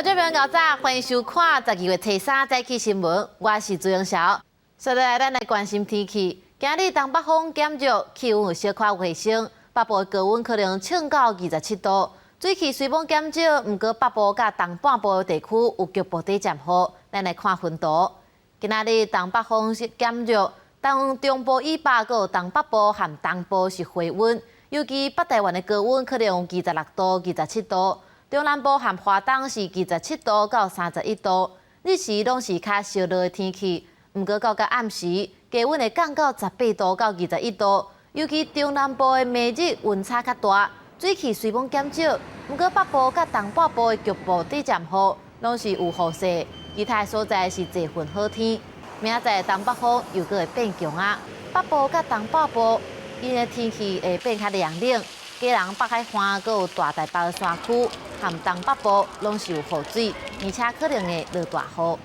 众朋友早，欢迎收看12月初3早起新闻，我是朱永晓。接下来咱来关心天气。今日东北风减弱，气温有小可回升，北部的高温可能冲到27度。水汽虽然减少，不过北部甲东半部的地区有局部地降雨。咱来看温度。今仔日东北风是减弱，东中部以北个东北部和东部是回温，尤其北台湾的高温可能有26度、27度。中南部和华东是27度到31度，日时拢是较烧热的天气。不过到暗时，低温会降到18度到21度，尤其中南部的暝日温差较大，水汽虽然减少，不过北部甲东北部的局部地降雨拢是有雨势，其他的所在是多云好天。明仔东北风又搁会变强啊，北部甲东北部因的天气会变较凉冷。基隆、北海岸阁有大台北的山区，和东北部拢是有雨水，而且可能会落大雨。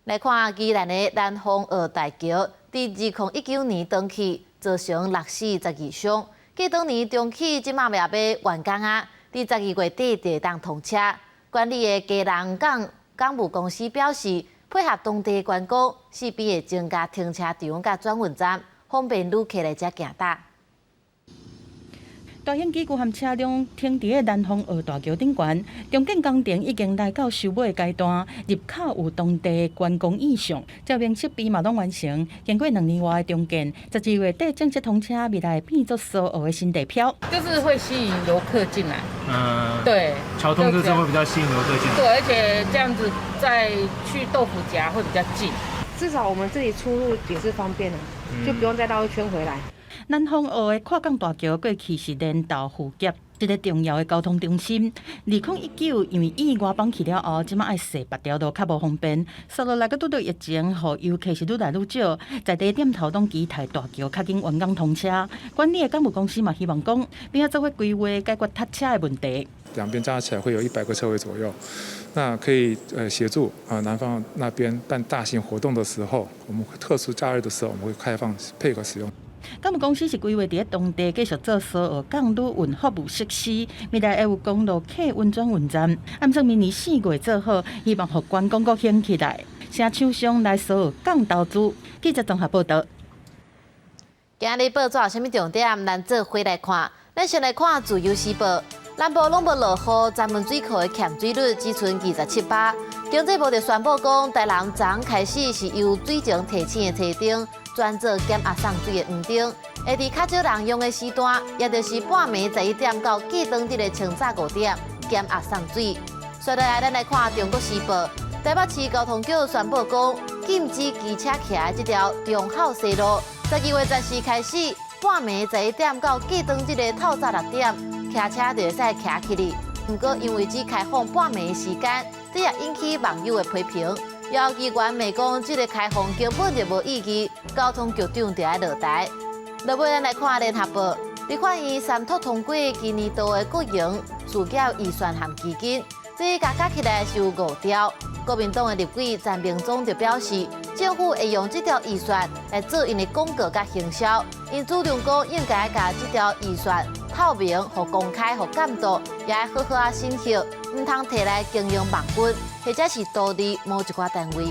来看宜兰的南丰澳大桥，自2019年登起，造成6死12伤。继当年中起，即马也要完工啊，伫12月底就当通车。管理的基隆港务公司表示，配合当地观光，势必会增加停车场甲转运站。方便旅客来遮行搭。大型机具和车辆停伫个南丰澳大桥顶悬，重建工程已经来到收尾阶段，入口有当地观光意向，照明设备嘛拢完成。经过2年外的重建，12月底正式通车，未来变作苏澳的新地标，就是会吸引游客进来。对，桥通车之后会比较吸引游客进来。对，而且这样子再去豆腐夹会比较近。至少我们这里出入也是方便的，就不用再绕一圈回来。南丰澳的跨港大桥过去是连道附接一个重要的交通中心。2019因为意外放弃了后，即马爱踅别条路较无方便。接落来个拄到疫情，互游客是愈来愈少，在地点头拢期待大桥较紧完工通车。管理的港务公司嘛希望讲，并且做伙规划解决塞车的问题。两边加起来会有100个车位左右，那可以协助南方那边办大型活动的时候，我们特殊假日的时候，我们会开放配合使用。港务公司是规划伫当地继续做苏澳港旅运服务设施，未来会有公路客运转运站，按照明年4月做好，希望互观光国兴起来，请厂商来苏澳港投资。记者综合报道。今日报纸有啥物重点？咱做回来看。咱先来看自由时报。南部拢无落雨，闸门水库的欠水率只剩27%。经济部就宣布讲，台南昨开始是由水情提醒的车顶转做减压送水的黄灯，会伫较少人用的时段，也就是半暝11点到记当日的清早5点减压送水。接下来咱来看《中国时报》，台北市交通局宣布讲，禁止机车骑这条忠孝西路，12月14开始，半暝11点到记当日的透早6点。骑车就会使骑起哩，不过因为只开放半暝的时间，这也引起网友的批评。有议员骂讲，这个开放根本就无意义，交通局长就要落台。落尾咱来看《联合报》，李焕英三读通过今年度的国营事业预算和基金，这加起来是有5条。国民党的立委詹明忠就表示，政府会用这条预算来做因的广告甲行销，因主张讲应该把这条预算透明、和公开、和监督，也要好好啊审核，唔通摕来经营网军，或者是独立某一寡单位。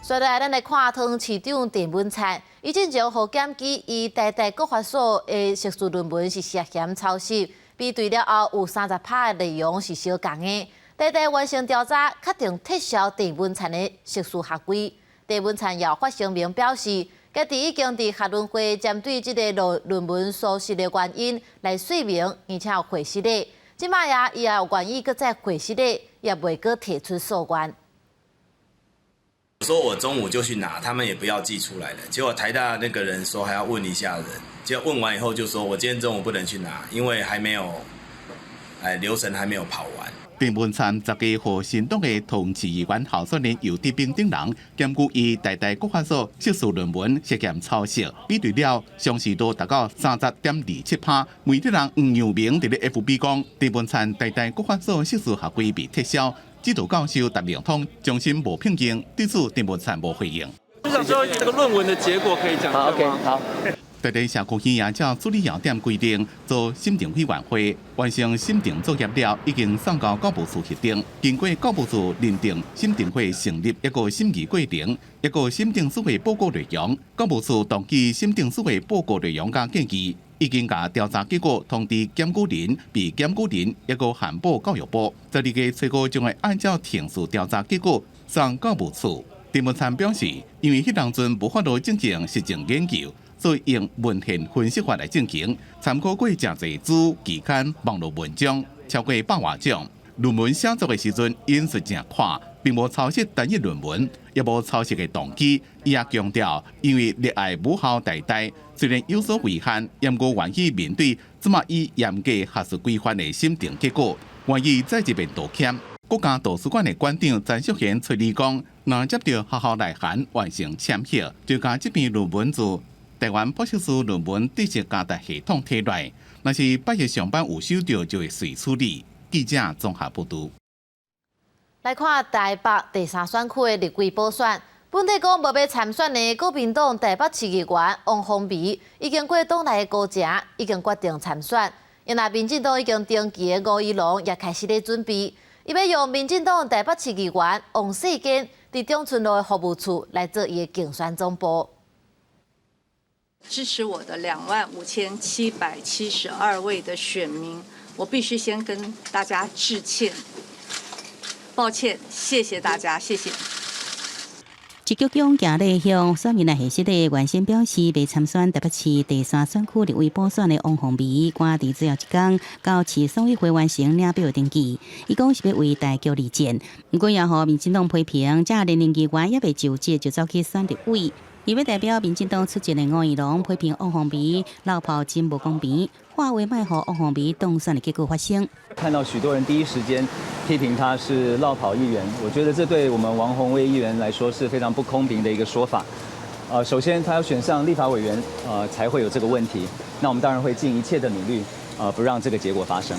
接下来，咱来看汤市长郑文灿，伊正将互检举以台大国法所的学术论文是涉嫌抄袭，比对了后有30%的内容是相同的。台大完成调查，确定撤销郑文灿的学术学位。郑文灿也发声明表示，家己已经伫学论会针对这个论文疏失的原因来说明，而且有回释的。即摆伊也有愿意搁再回释的，也未搁提出诉愿。我说我中午就去拿，他们也不要寄出来了。结果台大那个人说还要问一下人，结果问完以后就说我今天中午不能去拿，因为还没有，流程还没有跑完。郑文灿10日和新党的同市议员候选人游德斌等人检举以台大国法所学术论文涉嫌抄袭，比对了相似度达到30.27%。媒体人黄阳明伫咧 FB 讲，郑文灿台大国法所学术学位被撤销。指导教授陈明通终身无聘用，对此郑文灿无回应。就想说这个论文的结果可以讲一下吗？好，在地社区议员照处理要点规定，做审定委员会完成审定作业了，已经送到教务处核定。经过教务处认定，审定会成立一个审议过程，一个审定书的报告内容。教务处当基审定书的报告内容甲建议，已经把调查结果通知检举人、被检举人，一个函报教育部。12月初5将会按照程序调查结果送教务处。丁文灿表示，因为迄当阵无法度进行实证研究。所以用文献分析法来进行，参考过真侪书、期刊、网络文章，超过100多种。论文写作的时阵，引述正快，并无抄袭单一论文，也无抄袭的动机。伊也强调，因为热爱母校代代，虽然有所违宪，也毋愿意面对这么以严格学术规范的审定结果，愿意再一遍道歉。国家图书馆的馆长詹淑贤催理讲，若接到学校来函完成签写，就将这篇论文自台湾博士论文知识加达系统摕来，若是8月上班有收到，就会随处理。记者综合报道。来看台北第3选区的立委补选，本地讲无要参选的国民党台北市议员王宏维，已经过党内的高层，已经决定参选。因那民进党已经登记的吴怡农也开始咧准备，伊要用民进党台北市议员王世坚伫中村路的服务处来做伊的竞选总部。支持我的25772位的选民，我必须先跟大家致歉，抱歉，谢谢大家，谢谢。一局中行内向选民来核实的原先表示未参选台北市第3选区立委补选的王宏维，赶伫最后一天到市选委会完成领表登记。伊讲是要为大局而战，不过也予民进党批评，这连任议员也未就职就走去选立委。伊要代表民进党出席的吴怡农批评王宏维落跑真无公平，化为卖互王宏维当选的结果发生。看到许多人第一时间批评他是落跑议员，我觉得这对我们王宏维议员来说是非常不公平的一个说法。首先他要选上立法委员，才会有这个问题。那我们当然会尽一切的努力，不让这个结果发生。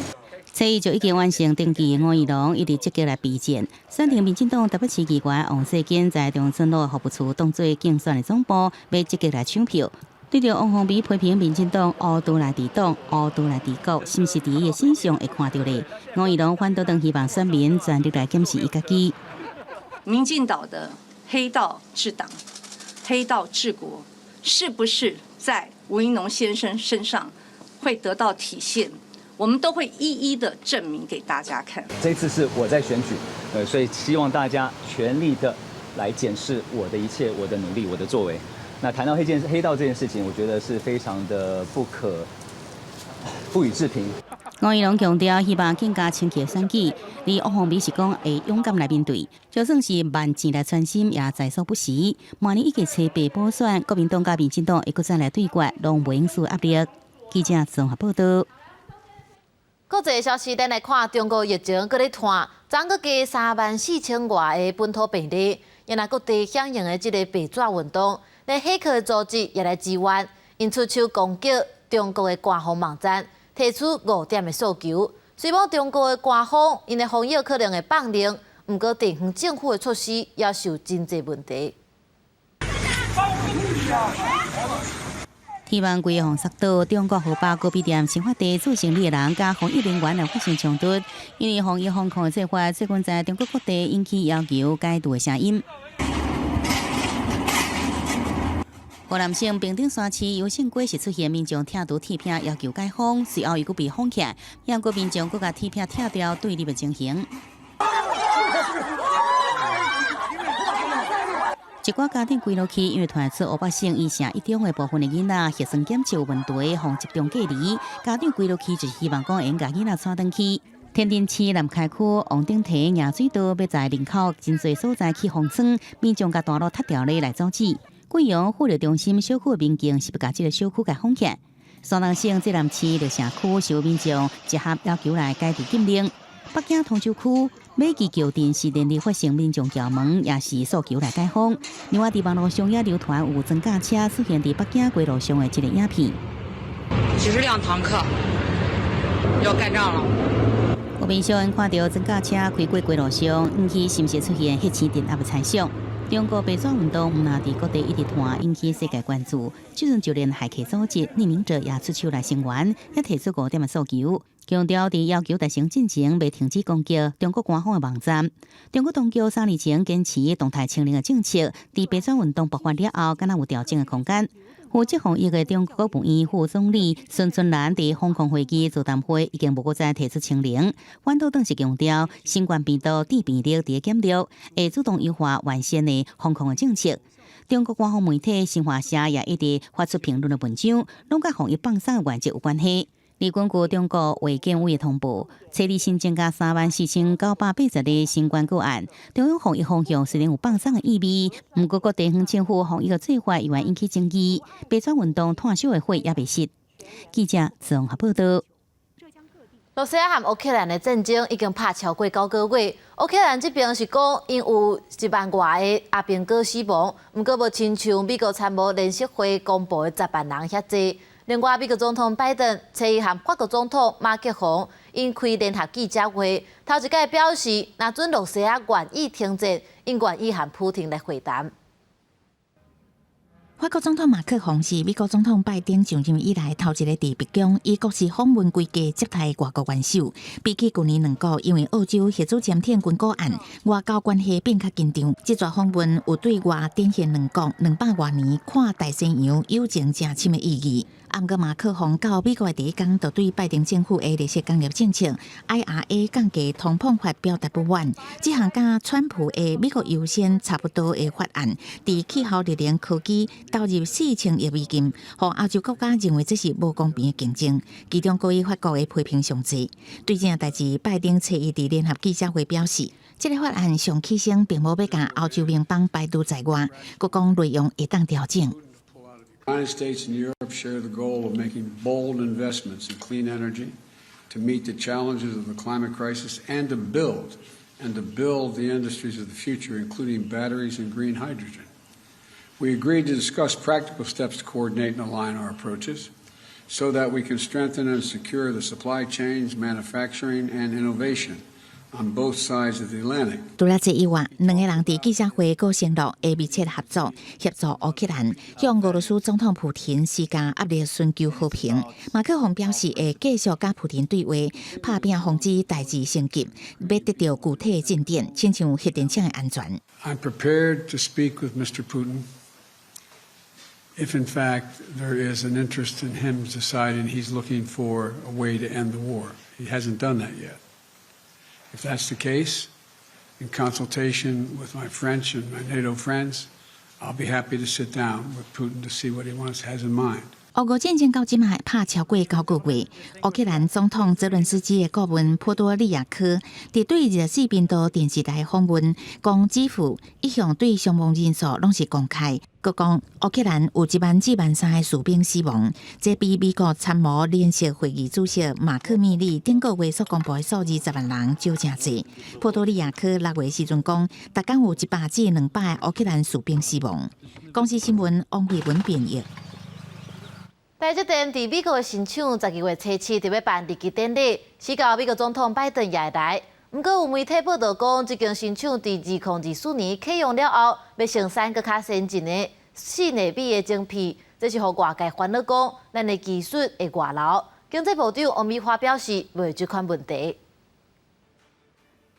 初一就已经完成登记的吴怡农，一直积极来备战，选定民进党台北市议员王世坚在中村路服务处当做竞选的总部，要积极来抢票。对着王宏维批评民进党乌都来治党、乌都来治国，是毋是伫伊的身上会看到咧？吴怡农反倒当希望选民全力来检视伊家己。民进党的黑道治党、黑道治国，是不是在吴怡农先生身上会得到体现？我们都会一一的证明给大家看。这次是我在选举，所以希望大家全力的来检视我的一切、我的努力、我的作为。那谈到黑道这件事情，我觉得是非常的不予置评。吴怡农强调，希望更加清洁选举，而王宏维是讲会勇敢来面对，就算是万钱来穿心，也在所不惜。明年1月初8补选，国民党甲民进党会再来对决，拢袂用受压力。记者综合报道。国际消息，咱来看中国疫情搁咧传，昨搁加34000外的本土病例，因那各地响应的这个白纸运动，连黑客的组织也来支援，因出手攻击中国的官方网站，提出5点的诉求。虽望中国的官方因的防疫可能会放零，不过地方政府的措施也受真侪问题。希望规个红色岛中国河北高比店新发地做生意的人甲防疫人员来发生冲突，因为防疫防控的做法最近在中国各地引起要求改度的声音。河南省平顶山区油性街是出现民众贴图铁片要求解封，随后又被封起来，让国民众搁甲铁片拆掉对立的情形。一寡家庭归落去，因为传出500姓以下以中的部分的囡仔血栓检测有问题，防集中隔离。家长归落去就是希望讲会甲囡仔带回去。天津市南开区王顶堤盐水道要在林口真侪所在起封村，民众甲大路拆掉咧来阻止。贵阳护理中心小区的民警是要甲这个小区甲封起来。山东省济南市绿城区受民众集合要求来解除禁令。北京通州区美记桥镇是连日发生民众撬门，也是诉求来解封。另外，伫网络上也流传有装甲车出现伫北京街路上的这个影片。几十辆坦克要干仗了。国民小人看到装甲车开过街路上，引起是毋是出现黑青电压的猜想？中国白纸运动毋但伫各地一直传，引起世界关注。即阵就连海客组织匿名者也出手来声援，也提出5点的诉求，强调伫要求达成进程，未停止攻击中国官方的网站。中国当局3年前坚持动态清零的政策，伫白纸运动爆发了后，敢若有调整的空间。负责防疫的中国国务院副总理孙春兰伫香港会议座谈会已经无再提出清零，反倒当时强调新冠病毒致病力伫减弱，会主动优化完善的防控的政策。中国官方媒体新华社也一直发出评论的文章，拢甲防疫放松的原则有关系。而根据中国卫健委的通报，初日新增加34980例新冠个案，中央防疫方向虽然有放松的意味，不过各地方政府防疫的做法依然引起争议。白纸运动炭烧的火也未熄。记者综合报道。罗西亚和乌克兰的战争已经拍超过9个月，乌克兰这边是讲因有1万外的阿兵哥死亡，不过无亲像美国参谋联席会公布的10万人遐济。另外，美国总统拜登初一和法国总统马克宏因开联合记者会，头一届表示，若准罗西亚愿意停战，因愿意和普京来会谈。法国总统马克宏是美国总统拜登上任以来头一个伫白宫以国事访问规格接待外国元首。比起去年2个因为澳洲协助潜艇军购案，外交关系变较紧张。这撮访问有对外展现两国200多年看大西洋友情正深的意义。不过马克宏到美国的第一天，就对拜登政府的绿色工业政策 IRA 降低通膨法表达不满。这项甲川普的美国优先差不多的法案，伫气候、能源、科技导入4000亿美金，让欧洲国家认为这是无公平的竞争。其中，高于法国的批评上济。对这件代志，拜登初一伫联合记者会表示，这个法案上起先并无要甲欧洲联邦排除在外，佮讲内容会当调整。The United States and Europe share the goal of making bold investments in clean energy to meet the challenges of the climate crisis and to build the industries of the future, including batteries and green hydrogen. We agreed to discuss practical steps to coordinate and align our approaches so that we can strengthen and secure the supply chains, manufacturing, and innovation.On both sides of the Atlantic. 除了这以外，两个人伫记者会又承诺会密切合作，协助乌克兰向俄罗斯总统普廷施加压力，寻求和平。马克宏表示会继续甲普廷对话，拍拼防止代志升级，要得到具体进展，亲像核电厂的安全。I'm prepared to speak with Mr. Putin if, in fact, there is an interest in him deciding he's looking for a way to end the war. He hasn't done that yet.If that's the case, in consultation with my French and my NATO friends, I'll be happy to sit down with Putin to see what he has in mind. 俄乌战争到即卖拍超过9个月，乌克兰总统泽伦斯基的顾问波多利亚科伫对24频道电视台访问，讲支付一向对伤亡人数拢是公开。佮讲乌克兰有14300个士兵死亡，这比美国参谋联席会议主席马克密里顶个月所公布的数字10万人少真济。波多利亚科6月时阵讲，逐天有100至200个乌克兰士兵死亡。公司新闻王慧文编译。台积电伫美国的新厂12月初7就要办入机典礼，时到美国总统拜登也会来。不过有媒体报道讲，这间新厂伫2024年启用了后，要生产更较先进的4纳米的晶片，这是互外界烦恼讲，咱的技术会外流。经济部长王美花表示，未有这款问题。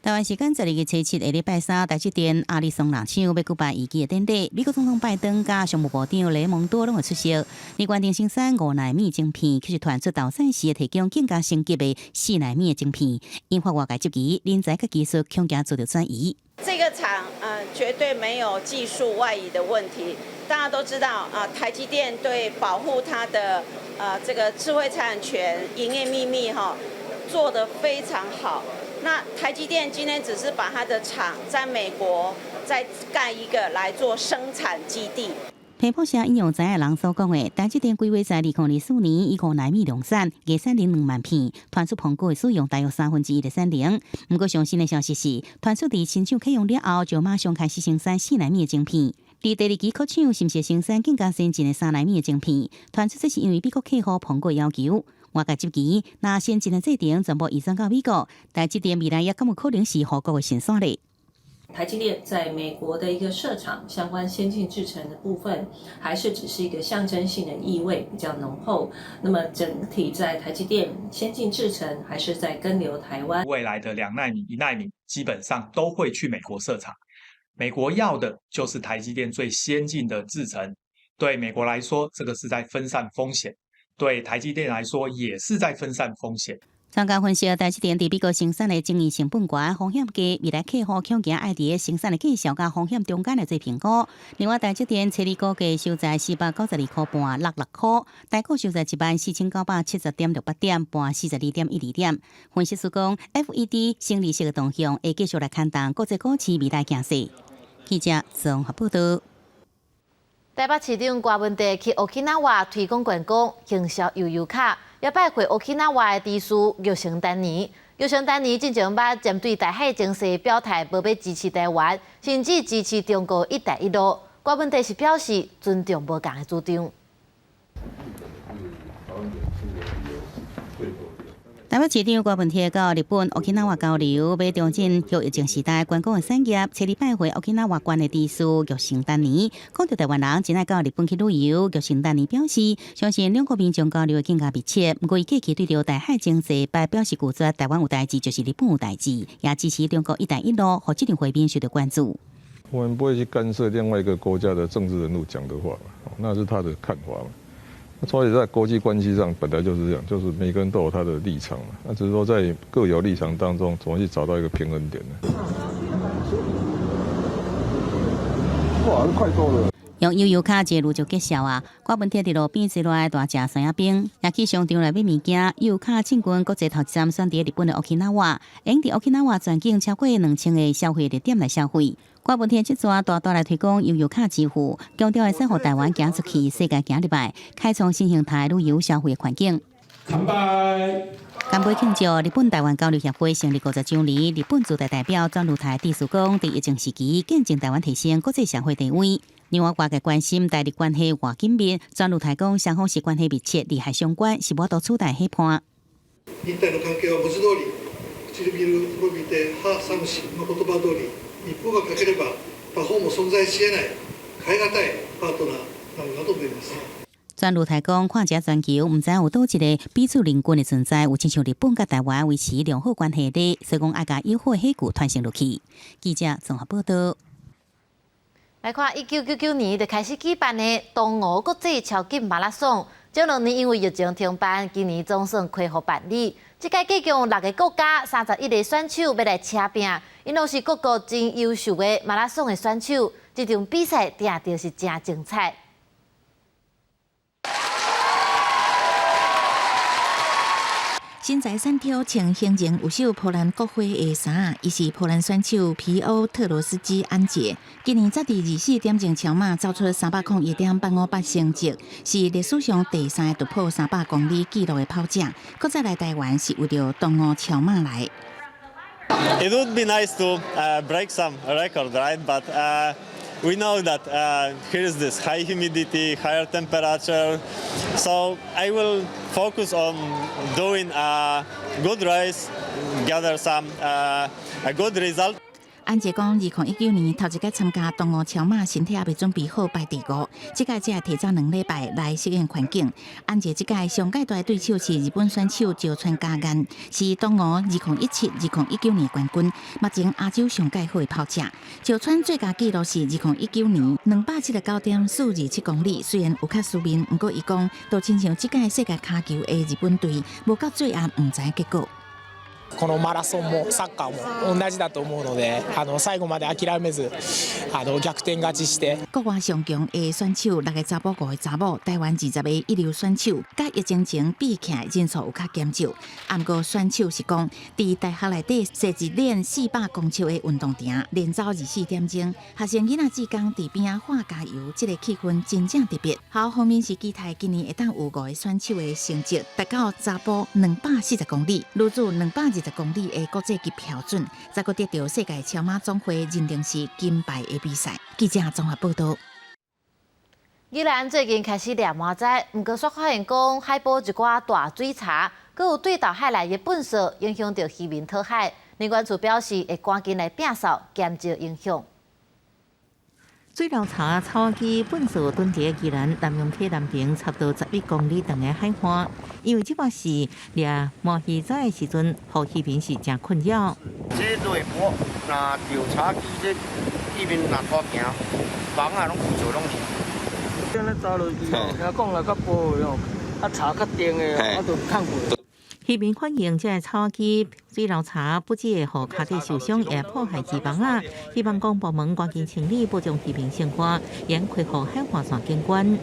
台湾时间12月初7下礼拜3，台积电亚利桑那厂要举办移机的典礼，美国总统拜登甲商务部长雷蒙多拢会出席。而原定生产5纳米晶片，却是传出投产时提供更加升级的4纳米的晶片，引发外界质疑人才甲技术恐惊遭到转移。这个厂绝对没有技术外移的问题。大家都知道台积电对保护它的这个智慧财产权、营业秘密做得非常好。那台积电今天只是把它的厂在美国再盖一个来做生产基地。彭博社引用知影人所讲的，台积电规划在2024年以5纳米量产，月产能2万片，传出苹果会使用大约1/3的产能。不过上新的消息是，传出伫新厂启用了后，就马上开始生产4纳米的晶片。伫第二期扩厂，是毋是生产更加先进的3纳米的晶片？传出这是因为美国客户苹果要求。外界质疑，若先进的制程全部移转到美国，台积电未来也敢有可能是互国的先选呢？台积电在美国的一个设厂相关先进制程的部分，还是只是一个象征性的意味比较浓厚。那么整体在台积电先进制程还是在跟留台湾。未来的2奈米、1奈米基本上都会去美国设厂，美国要的就是台积电最先进的制程。对美国来说，这个是在分散风险；对台积电来说，也是在分散风险。专家分析，台积电伫美国生产的经营成本高、风险低，未来客户恐惊爱伫生产的计销甲风险中间来做评估。另外，台积电初理估计收在492块半，66块，大股收在14970.68点，半42.12点。分析师讲 ，FED 升利息的动向会继续来看重国际股市未来形势。记者综合报道。台北市长郭文地去Okinawa推广观光，行销悠游卡，也拜会Okinawa的知事玉成丹尼。玉成丹尼进前捌针对台海情势表态，无要支持台湾，甚至支持中国一带一路。郭文地是表示尊重无共的主张。台北市长郭文铁到日本Okinawa交流，要重振后疫情时代观光的产业。初日拜会Okinawa县的知事玉成丹尼，讲到台湾人真爱到日本去旅游。玉成丹尼表示，相信两国民众交流会更加密切。不过，伊过去对着台海情势，白表示拒绝台湾有代志就是日本有代志，也支持中国一带一路，和这场会面受到关注。我们不会去干涉另外一个国家的政治人物讲的话，那是他的看法嘛。所以在国际关系上本来就是这样，就是每个人都有他的立场嘛。那只是说在各有立场当中，怎么去找到一个平衡点呢？哇，快够了！用悠游卡一路就结束啊！郭文铁伫路边坐落来大食山野冰，也去商场来买物件。悠游卡进军国际头站，选伫日本的Okinawa，用伫Okinawa全境超过2000个消费热点来消费。郭文铁这次大来推广悠游卡支付，强调会使互台湾行出去，世界行入来，开创新形态旅游消费的环境。乾杯！干杯庆祝日本台湾交流协会成立50周年，日本驻台代表转入台致辞讲，伫疫情时期见证台湾提升国际社会地位。另外，外界关心台日关系偌紧密，转入台讲双方是关系密切，利害相关，是无多处台批判。日台の関係は文字通り、唇を見て歯寒しの言葉通り、日本が欠ければ他方も存在し得ない変え難いパートナーなのだと思います。转入台讲，看这全球，唔知有倒一个彼此邻近的存在，有亲像日本甲台湾维持良好关系的，所以讲爱甲友好戏剧传承落去。记者综合报道。来看1999年就开始举办的东欧国际超级马拉松，这2年因为疫情停办，今年总算恢复办理。这届计共6个国家、31个选手要来车拼，因拢是各国真优秀的马拉松的选手，这场比赛定定是真精彩。新在山挑穿形前有首波兰国徽的衫，伊是波兰选手皮欧特罗斯基安杰。今年则伫24点钟超马走出301.858成绩，是历史上第3个突破300公里纪录的跑者。搁再来台湾是为着东欧超马来。It would be nice to break some record, right? But we know that here is this high humidity, higher temperature. So I will focus on doing a good race, gather some a good result. 安杰讲，2019年头一届参加东欧超马，身体也未准备好排第5，这届只提早2礼拜来适应环境。安杰这届上届大对手是日本选手石川佳彦，是东欧2017、2019年冠军，目前亚洲上届好的跑者。石川最佳纪录是2019年279.427公里，虽然有较输面，不过伊讲都亲像这届世界卡球的日本队，无到最后唔知结果。このマラソンもサッカーも同じだと思うので、最後まで諦めず逆転勝ちして。国外上强的选手6个查甫5个查某，台湾20个一流选手，甲疫情前比起来人数有较减少。不过选手是讲，伫大学内底设一练400公尺的运动场，连走24点钟，学生囡仔志工伫边画加油，这个气氛真正特别。好方面是期待今年会当有5个选手的成绩达到查甫240公里，女子220公里的国际级标准，再个得到世界超马总会认定是金牌的比赛。记者综合报道。宜兰最近开始抓麻仔，不过却发现讲海保一寡大水查，佮有对到海内的粪扫影响到渔民讨海。能源处表示会赶紧来摒扫，减少影响。水流茶草机本所蹲伫宜兰南洋溪南边，差不多11公里长的海岸，因为即摆是掠毛鱼仔的时阵，互渔民是真困扰。这落雨，那调查机这渔民若拖行，房啊拢就拢是。咱走落去，听讲了较薄哟，茶较甜的，都看过。渔民反映，这草机水流茶不只会互脚底受伤，也破坏脂肪啊！希望公部门赶紧清理，保障渔民生活，沿恢复海岸线景观。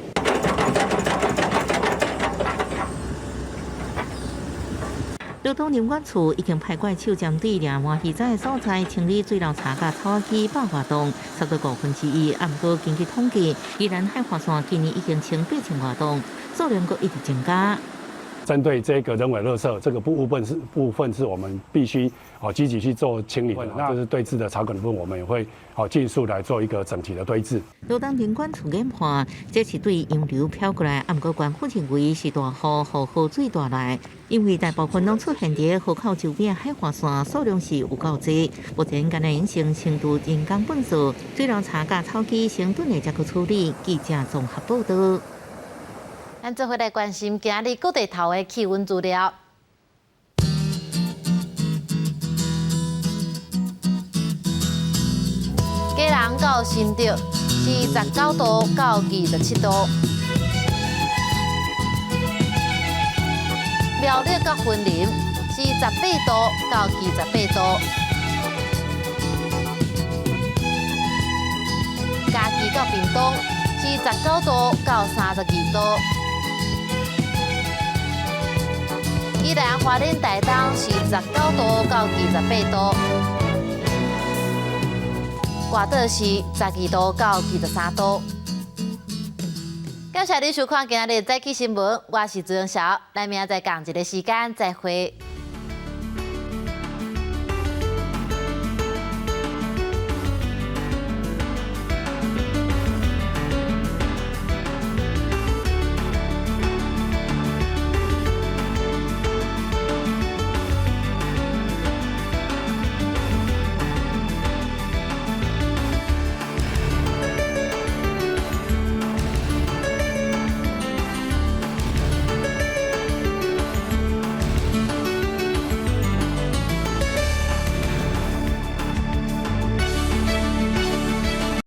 流通能源处已经派怪手针对掠毛鱼仔的所在清理水流茶甲草机爆活动，差不多1/5。啊，不过根据统计，宜兰海岸线今年已经清8,000活动，数量阁一直增加。针对这个人为垃圾这个部分是我们必须积极去做清理的。那就是对峙的草梗部分，我们也会尽速来做一个整体的堆置。流动能源处研判，这是对洋流飘过来，啊，不过官府认为是大雨和河水大来，因为大部分拢出现伫河口周边海岸线，数量是有够多，目前敢若影响程度人工本数，水流查甲草机成吨的才去处理。记者综合报道。咱做伙来关心今日各地头的气温资料。基隆到新竹是19度到27度，苗栗到云林是18度到28度，嘉义到屏东是19度到32度。宜兰花莲台东是19度到28度，外岛是12度到23度。感谢你收看今日的早起新闻，我是朱永晓，咱明仔载同一个时间再会。